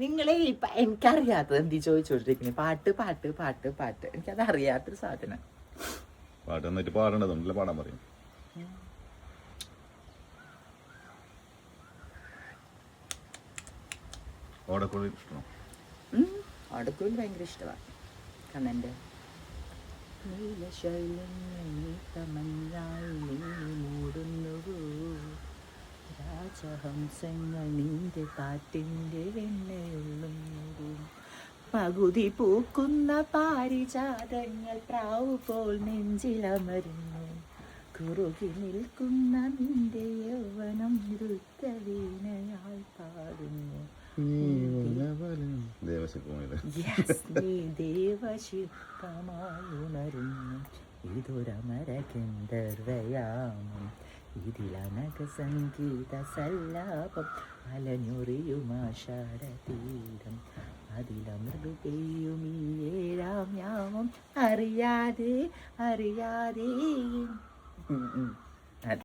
നിങ്ങളെ എനിക്കറിയാത്തത് എന്തി ചോദിച്ചോണ്ടിരിക്കുന്നത്? പാട്ട് പാട്ട് പാട്ട് പാട്ട്. എനിക്കത് അറിയാത്തൊരു സാധനം. പാട്ട് എന്നിട്ട് പാടേണ്ടതുണ്ടല്ലോ, പാടാൻ പറയും. ഓടക്കുഴി ഇഷ്ടമാണോ? ഓടക്കുഴി ഭയങ്കര ഇഷ്ടമാണ്. കണ്ണൻ്റെ മൂടുന്നുവോ രാജഹംസങ്ങൾ നിന്റെ കാറ്റിൻ്റെ വെണ്ണയുള്ളുന്നു. പകുതി പൂക്കുന്ന പാരിജാതങ്ങൾ പ്രാവു പോൽ നെഞ്ചിലമരുന്നു. കുറുകി നിൽക്കുന്ന നിന്റെ യൗവനം നൃത്തവീണയായി പാടുന്നു. നീ ദേവശില്പമായി ഉണരുന്നു. ഇതൊരമര ഗന്ധർവയാമം, ഇതിലനക സംഗീത സല്ലാപം. അലഞ്ഞൊറിയുമാഷാഢതീരം, അതിലമൃദു പെയ്യും ഈ ഏഴാം യാമം. അറിയാതെ അറിയാതെ